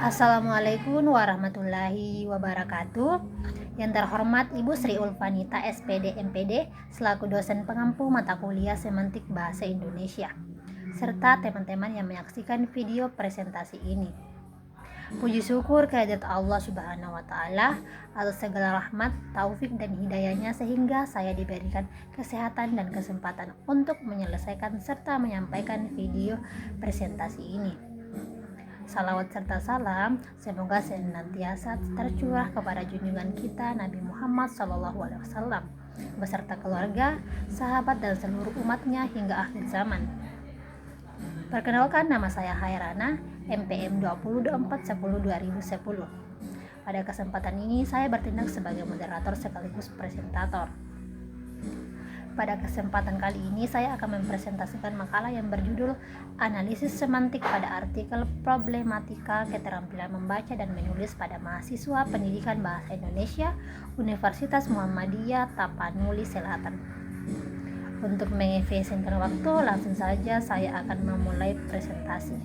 Assalamualaikum warahmatullahi wabarakatuh. Yang terhormat Ibu Sri Ulfanita SPD MPD selaku dosen pengampu mata kuliah Semantik Bahasa Indonesia, serta teman-teman yang menyaksikan video presentasi ini. Puji syukur kehadirat Allah Subhanahu wa Ta'ala atas segala rahmat, taufik, dan hidayahnya sehingga saya diberikan kesehatan dan kesempatan untuk menyelesaikan serta menyampaikan video presentasi ini. Salawat serta salam semoga senantiasa tercurah kepada junjungan kita Nabi Muhammad SAW beserta keluarga, sahabat, dan seluruh umatnya hingga akhir zaman. Perkenalkan, nama saya Hairana, MPM 202410-2010. Pada kesempatan ini saya bertindak sebagai moderator sekaligus presentator. Pada kesempatan kali ini saya akan mempresentasikan makalah yang berjudul Analisis Semantik pada Artikel Problematika Keterampilan Membaca dan Menulis pada Mahasiswa Pendidikan Bahasa Indonesia Universitas Muhammadiyah Tapanuli Selatan. Untuk mengefisienkan waktu, langsung saja saya akan memulai presentasi.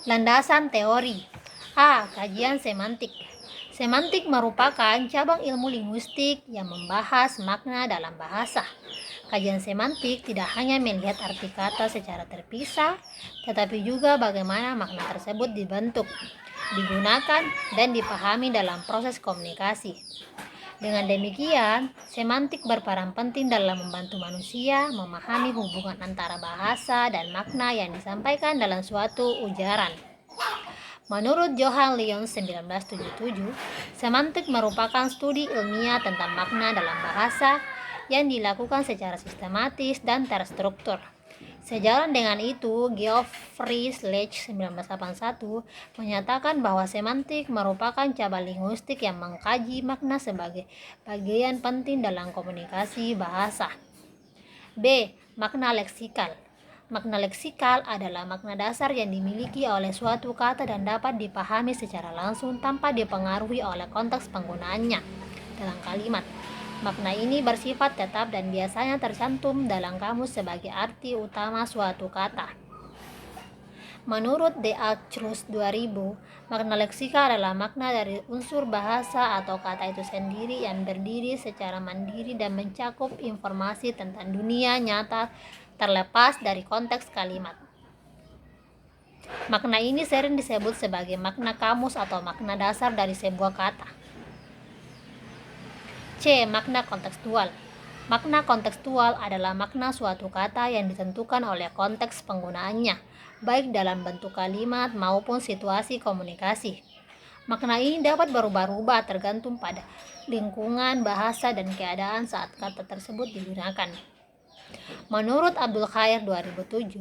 Landasan teori. Kajian semantik. Semantik merupakan cabang ilmu linguistik yang membahas makna dalam bahasa. Kajian semantik tidak hanya melihat arti kata secara terpisah, tetapi juga bagaimana makna tersebut dibentuk, digunakan, dan dipahami dalam proses komunikasi. Dengan demikian, semantik berperan penting dalam membantu manusia memahami hubungan antara bahasa dan makna yang disampaikan dalam suatu ujaran. Menurut Johann Lyons 1977, semantik merupakan studi ilmiah tentang makna dalam bahasa yang dilakukan secara sistematis dan terstruktur. Sejalan dengan itu, Geoffrey Schleich 1981 menyatakan bahwa semantik merupakan cabang linguistik yang mengkaji makna sebagai bagian penting dalam komunikasi bahasa. B. Makna leksikal. Makna leksikal adalah makna dasar yang dimiliki oleh suatu kata dan dapat dipahami secara langsung tanpa dipengaruhi oleh konteks penggunaannya dalam kalimat. Makna ini bersifat tetap dan biasanya tercantum dalam kamus sebagai arti utama suatu kata. Menurut De Acrus 2000, makna leksikal adalah makna dari unsur bahasa atau kata itu sendiri yang berdiri secara mandiri dan mencakup informasi tentang dunia nyata terlepas dari konteks kalimat. Makna ini sering disebut sebagai makna kamus atau makna dasar dari sebuah kata. C. Makna kontekstual. Makna kontekstual adalah makna suatu kata yang ditentukan oleh konteks penggunaannya, baik dalam bentuk kalimat maupun situasi komunikasi. Makna ini dapat berubah-ubah tergantung pada lingkungan, bahasa, dan keadaan saat kata tersebut digunakan. Menurut Abdul Khair 2007,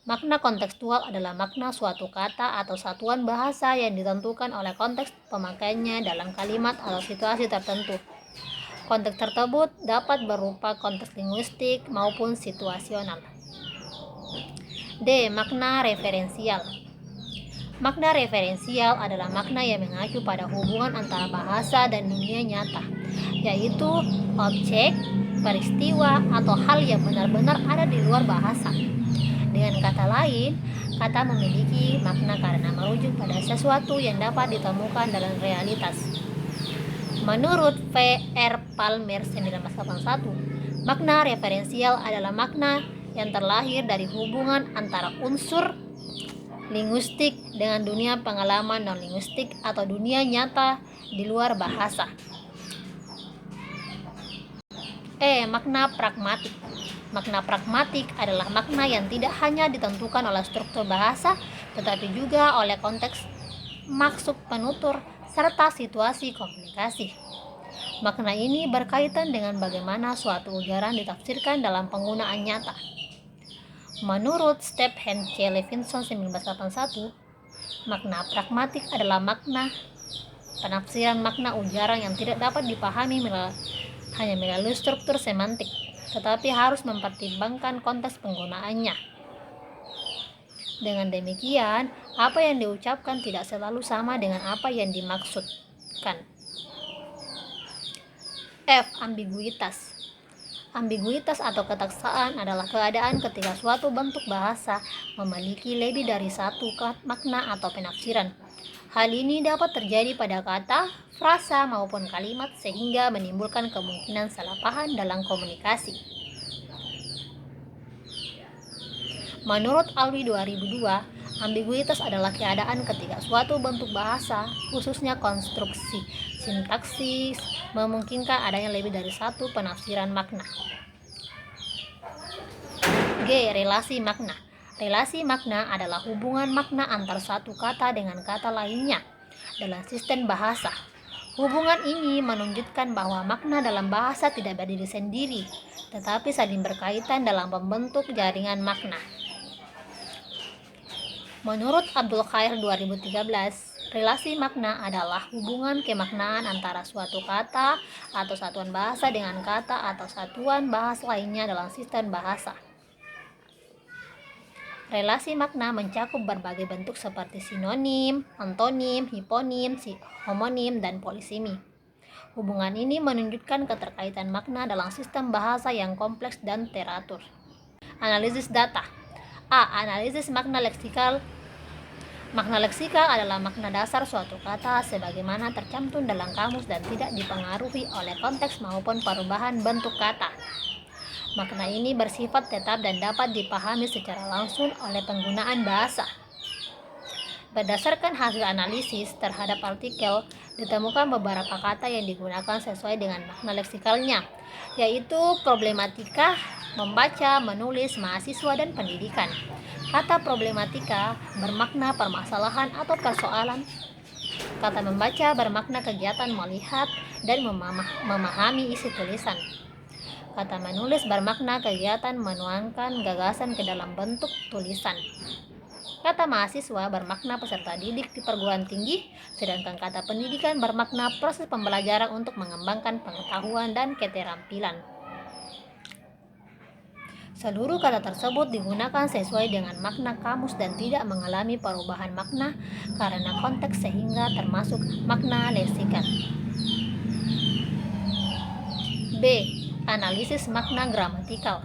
makna kontekstual adalah makna suatu kata atau satuan bahasa yang ditentukan oleh konteks pemakaiannya dalam kalimat atau situasi tertentu. Konteks tersebut dapat berupa konteks linguistik maupun situasional. D. Makna referensial. Makna referensial adalah makna yang mengacu pada hubungan antara bahasa dan dunia nyata, yaitu objek, peristiwa, atau hal yang benar-benar ada di luar bahasa. Dengan kata lain, kata memiliki makna karena merujuk pada sesuatu yang dapat ditemukan dalam realitas. Menurut V.R. Palmer 1981, makna referensial adalah makna yang terlahir dari hubungan antara unsur linguistik dengan dunia pengalaman non-linguistik atau dunia nyata di luar bahasa. Makna pragmatik. Makna pragmatik adalah makna yang tidak hanya ditentukan oleh struktur bahasa, tetapi juga oleh konteks maksud penutur serta situasi komunikasi. Makna ini berkaitan dengan bagaimana suatu ujaran ditafsirkan dalam penggunaan nyata. Menurut Stephen C. Levinson 1981, makna pragmatik adalah makna penafsiran makna ujaran yang tidak dapat dipahami hanya melalui struktur semantik, tetapi harus mempertimbangkan konteks penggunaannya. Dengan demikian, apa yang diucapkan tidak selalu sama dengan apa yang dimaksudkan. F. Ambiguitas. Ambiguitas atau ketaksaan adalah keadaan ketika suatu bentuk bahasa memiliki lebih dari satu makna atau penafsiran. Hal ini dapat terjadi pada kata, frasa, maupun kalimat sehingga menimbulkan kemungkinan salah paham dalam komunikasi. Menurut Alwi 2002, ambiguitas adalah keadaan ketika suatu bentuk bahasa, khususnya konstruksi sintaksis, memungkinkan adanya lebih dari satu penafsiran makna. G. Relasi makna. Relasi makna adalah hubungan makna antar satu kata dengan kata lainnya dalam sistem bahasa. Hubungan ini menunjukkan bahwa makna dalam bahasa tidak berdiri sendiri, tetapi saling berkaitan dalam membentuk jaringan makna. Menurut Abdul Khair 2013, relasi makna adalah hubungan kemaknaan antara suatu kata atau satuan bahasa dengan kata atau satuan bahasa lainnya dalam sistem bahasa. Relasi makna mencakup berbagai bentuk seperti sinonim, antonim, hiponim, homonim, dan polisemi. Hubungan ini menunjukkan keterkaitan makna dalam sistem bahasa yang kompleks dan teratur. Analisis data. A. Analisis makna leksikal. Makna leksikal adalah makna dasar suatu kata sebagaimana tercantum dalam kamus dan tidak dipengaruhi oleh konteks maupun perubahan bentuk kata. Makna ini bersifat tetap dan dapat dipahami secara langsung oleh penggunaan bahasa. Berdasarkan hasil analisis terhadap artikel, ditemukan beberapa kata yang digunakan sesuai dengan makna leksikalnya, yaitu problematika, membaca, menulis, mahasiswa, dan pendidikan. Kata problematika bermakna permasalahan atau persoalan. Kata membaca bermakna kegiatan melihat dan memahami isi tulisan. Kata menulis bermakna kegiatan menuangkan gagasan ke dalam bentuk tulisan. Kata mahasiswa bermakna peserta didik di perguruan tinggi, sedangkan kata pendidikan bermakna proses pembelajaran untuk mengembangkan pengetahuan dan keterampilan. Seluruh kata tersebut digunakan sesuai dengan makna kamus dan tidak mengalami perubahan makna karena konteks sehingga termasuk makna leksikal. B. Analisis makna gramatikal.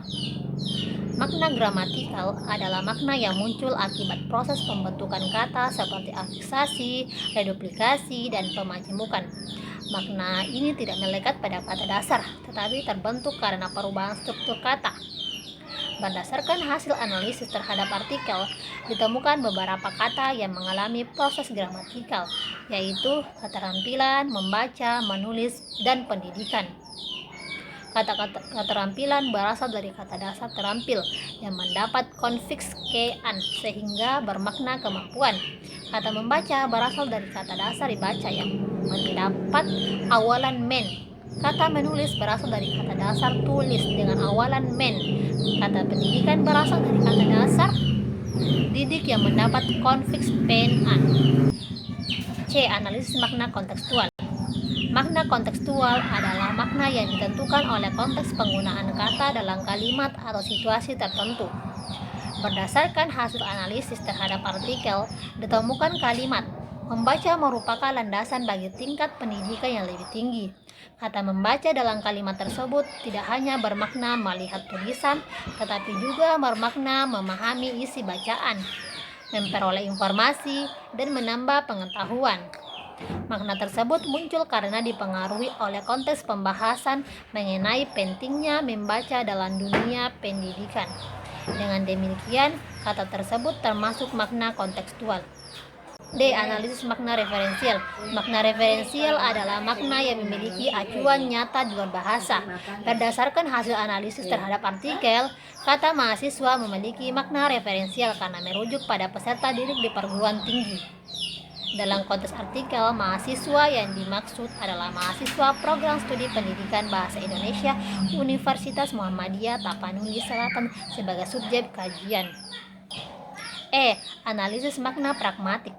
Makna gramatikal adalah makna yang muncul akibat proses pembentukan kata seperti afiksasi, reduplikasi, dan pemajemukan. Makna ini tidak melekat pada kata dasar, tetapi terbentuk karena perubahan struktur kata. Berdasarkan hasil analisis terhadap artikel, ditemukan beberapa kata yang mengalami proses gramatikal, yaitu keterampilan, membaca, menulis, dan pendidikan. Kata-kata keterampilan berasal dari kata dasar terampil yang mendapat konfiks ke-an sehingga bermakna kemampuan. Kata membaca berasal dari kata dasar dibaca yang mendapat awalan men. Kata menulis berasal dari kata dasar tulis dengan awalan men. Kata pendidikan berasal dari kata dasar didik yang mendapat konfiks pen-an. C. Analisis makna kontekstual. Makna kontekstual adalah makna yang ditentukan oleh konteks penggunaan kata dalam kalimat atau situasi tertentu. Berdasarkan hasil analisis terhadap artikel, ditemukan kalimat membaca merupakan landasan bagi tingkat pendidikan yang lebih tinggi. Kata membaca dalam kalimat tersebut tidak hanya bermakna melihat tulisan, tetapi juga bermakna memahami isi bacaan, memperoleh informasi, dan menambah pengetahuan. Makna tersebut muncul karena dipengaruhi oleh konteks pembahasan mengenai pentingnya membaca dalam dunia pendidikan. Dengan demikian, kata tersebut termasuk makna kontekstual. D. Analisis makna referensial. Makna referensial adalah makna yang memiliki acuan nyata di luar bahasa. Berdasarkan hasil analisis terhadap artikel, kata mahasiswa memiliki makna referensial karena merujuk pada peserta didik di perguruan tinggi. Dalam konteks artikel, mahasiswa yang dimaksud adalah mahasiswa program studi pendidikan bahasa Indonesia Universitas Muhammadiyah Tapanuli Selatan sebagai subjek kajian. E. Analisis makna pragmatik.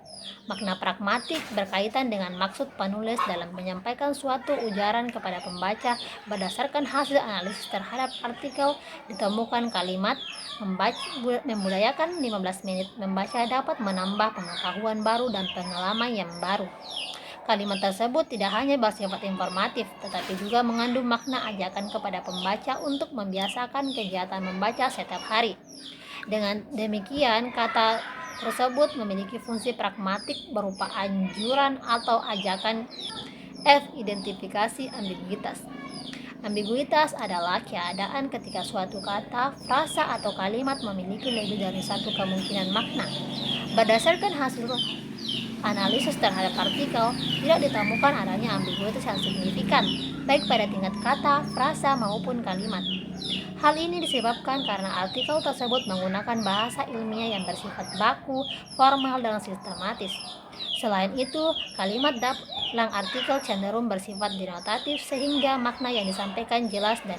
Makna pragmatik berkaitan dengan maksud penulis dalam menyampaikan suatu ujaran kepada pembaca. Berdasarkan hasil analisis terhadap artikel, ditemukan kalimat membudayakan 15 menit membaca dapat menambah pengetahuan baru dan pengalaman yang baru. Kalimat tersebut tidak hanya bersifat informatif, tetapi juga mengandung makna ajakan kepada pembaca untuk membiasakan kegiatan membaca setiap hari. Dengan demikian, kata tersebut memiliki fungsi pragmatik berupa anjuran atau ajakan. F. Identifikasi ambiguitas. Ambiguitas adalah keadaan ketika suatu kata, frasa, atau kalimat memiliki lebih dari satu kemungkinan makna. Berdasarkan hasil analisis terhadap artikel, tidak ditemukan adanya ambiguitas yang signifikan, baik pada tingkat kata, frasa, maupun kalimat. Hal ini disebabkan karena artikel tersebut menggunakan bahasa ilmiah yang bersifat baku, formal, dan sistematis. Selain itu, kalimat dalam artikel cenderung bersifat denotatif sehingga makna yang disampaikan jelas dan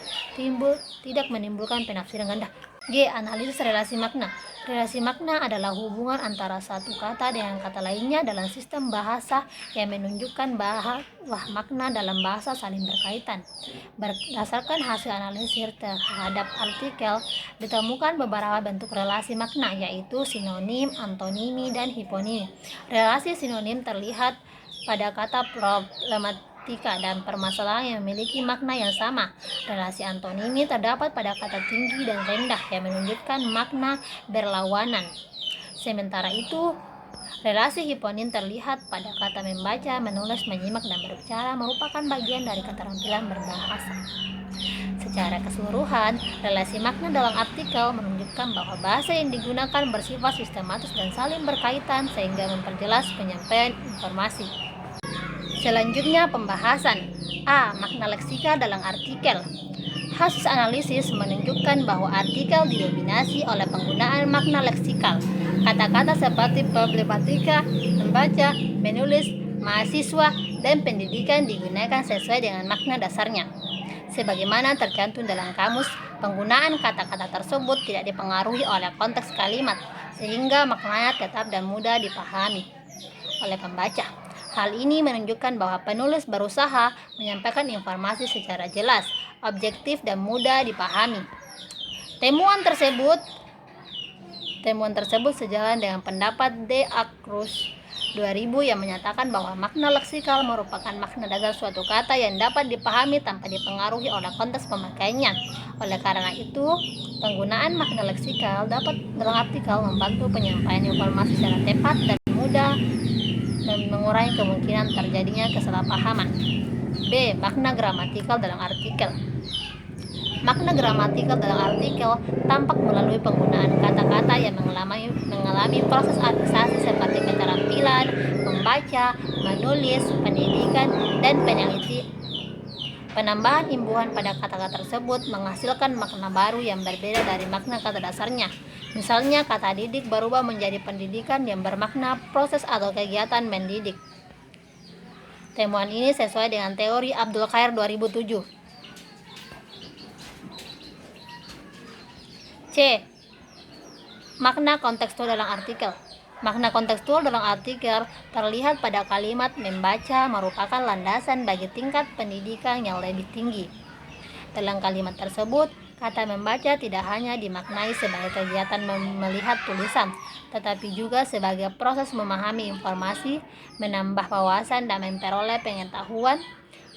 tidak menimbulkan penafsiran ganda. G. Analisis relasi makna. Relasi makna adalah hubungan antara satu kata dengan kata lainnya dalam sistem bahasa yang menunjukkan bahwa makna dalam bahasa saling berkaitan. Berdasarkan hasil analisis terhadap artikel, ditemukan beberapa bentuk relasi makna, yaitu sinonim, antonimi, dan hiponimi. Relasi sinonim terlihat pada kata problematika dan permasalahan yang memiliki makna yang sama. Relasi antonimi terdapat pada kata tinggi dan rendah yang menunjukkan makna berlawanan. Sementara itu, relasi hiponim terlihat pada kata membaca, menulis, menyimak, dan berbicara merupakan bagian dari keterampilan berbahasa. Secara keseluruhan, relasi makna dalam artikel menunjukkan bahwa bahasa yang digunakan bersifat sistematis dan saling berkaitan sehingga memperjelas penyampaian informasi. Selanjutnya, pembahasan. A. Makna leksika dalam artikel. Hasil analisis menunjukkan bahwa artikel didominasi oleh penggunaan makna leksikal. Kata-kata seperti problematika, membaca, menulis, mahasiswa, dan pendidikan digunakan sesuai dengan makna dasarnya. Sebagaimana tercantum dalam kamus, penggunaan kata-kata tersebut tidak dipengaruhi oleh konteks kalimat, sehingga maknanya tetap dan mudah dipahami oleh pembaca. Hal ini menunjukkan bahwa penulis berusaha menyampaikan informasi secara jelas, objektif, dan mudah dipahami. Temuan tersebut sejalan dengan pendapat D. Acrus 2000 yang menyatakan bahwa makna leksikal merupakan makna dasar suatu kata yang dapat dipahami tanpa dipengaruhi oleh konteks pemakaiannya. Oleh karena itu, penggunaan makna leksikal dapat dalam artikel membantu penyampaian informasi secara tepat dan mudah dan mengurangi kemungkinan terjadinya kesalahpahaman. B. Makna gramatikal dalam artikel. Makna gramatikal dalam artikel tampak melalui penggunaan kata-kata yang mengalami proses adaptasi seperti keterampilan, membaca, menulis, pendidikan, dan peneliti. Penambahan imbuhan pada kata-kata tersebut menghasilkan makna baru yang berbeda dari makna kata dasarnya. Misalnya, kata didik berubah menjadi pendidikan yang bermakna proses atau kegiatan mendidik. Temuan ini sesuai dengan teori Abdul Khair 2007. C. Makna kontekstual dalam artikel. Makna kontekstual dalam artikel terlihat pada kalimat membaca merupakan landasan bagi tingkat pendidikan yang lebih tinggi. Dalam kalimat tersebut, kata membaca tidak hanya dimaknai sebagai kegiatan melihat tulisan, tetapi juga sebagai proses memahami informasi, menambah wawasan, dan memperoleh pengetahuan.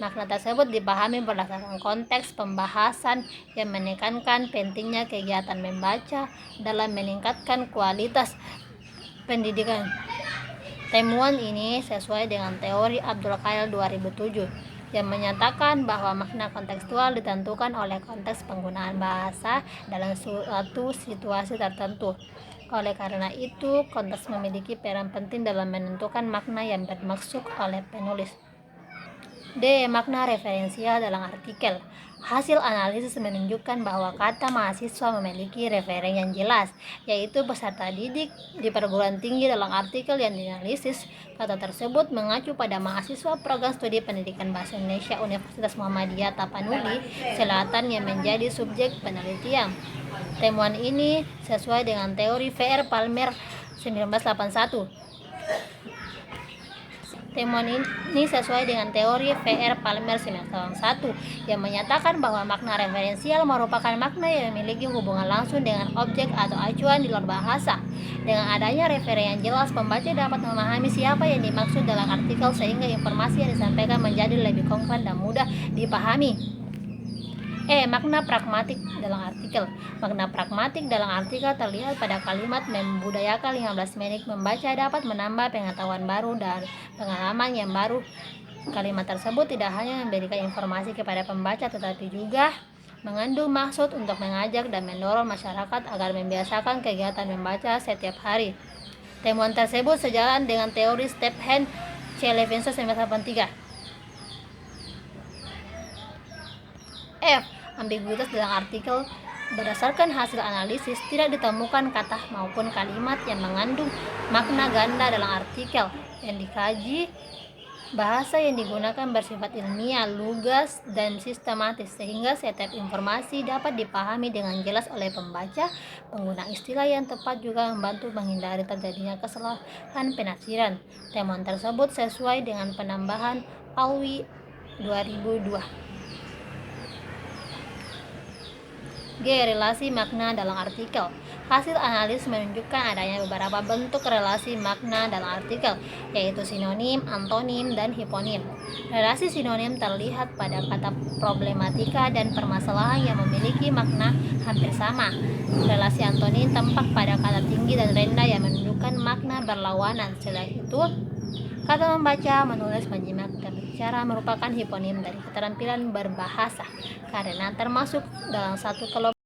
Makna tersebut dipahami berdasarkan konteks pembahasan yang menekankan pentingnya kegiatan membaca dalam meningkatkan kualitas pendidikan. Temuan ini sesuai dengan teori Abdul Khair 2007 yang menyatakan bahwa makna kontekstual ditentukan oleh konteks penggunaan bahasa dalam suatu situasi tertentu. Oleh karena itu, konteks memiliki peran penting dalam menentukan makna yang dimaksud oleh penulis. D. Makna referensial dalam artikel. Hasil analisis menunjukkan bahwa kata mahasiswa memiliki referen yang jelas, yaitu peserta didik di perguruan tinggi. Dalam artikel yang dianalisis, kata tersebut mengacu pada mahasiswa program studi pendidikan bahasa Indonesia Universitas Muhammadiyah Tapanuli Selatan yang menjadi subjek penelitian. Temuan ini sesuai dengan teori VR Palmer 1981. Temuan ini sesuai dengan teori V.R. Palmer semester 1 yang menyatakan bahwa makna referensial merupakan makna yang memiliki hubungan langsung dengan objek atau acuan di luar bahasa. Dengan adanya referen yang jelas, pembaca dapat memahami siapa yang dimaksud dalam artikel sehingga informasi yang disampaikan menjadi lebih konkret dan mudah dipahami. Makna pragmatik dalam artikel. Makna pragmatik dalam artikel terlihat pada kalimat membudayakan 15 menit membaca dapat menambah pengetahuan baru dan pengalaman yang baru. Kalimat tersebut tidak hanya memberikan informasi kepada pembaca tetapi juga mengandung maksud untuk mengajak dan mendorong masyarakat agar membiasakan kegiatan membaca setiap hari. Temuan tersebut sejalan dengan teori Stephen C. Levinson 1983. Ambiguitas dalam artikel. Berdasarkan hasil analisis, tidak ditemukan kata maupun kalimat yang mengandung makna ganda dalam artikel yang dikaji. Bahasa yang digunakan bersifat ilmiah, lugas, dan sistematis sehingga setiap informasi dapat dipahami dengan jelas oleh pembaca. Penggunaan istilah yang tepat juga membantu menghindari terjadinya kesalahan penafsiran. Temuan tersebut sesuai dengan penambahan Alwi 2002. Relasi makna dalam artikel. Hasil analisis menunjukkan adanya beberapa bentuk relasi makna dalam artikel, yaitu sinonim, antonim, dan hiponim. Relasi sinonim terlihat pada kata problematika dan permasalahan yang memiliki makna hampir sama. Relasi antonim tampak pada kata tinggi dan rendah yang menunjukkan makna berlawanan. Selain itu, kata membaca, menulis, menyimak, dan berbicara merupakan hiponim dari keterampilan berbahasa karena termasuk dalam satu kelompok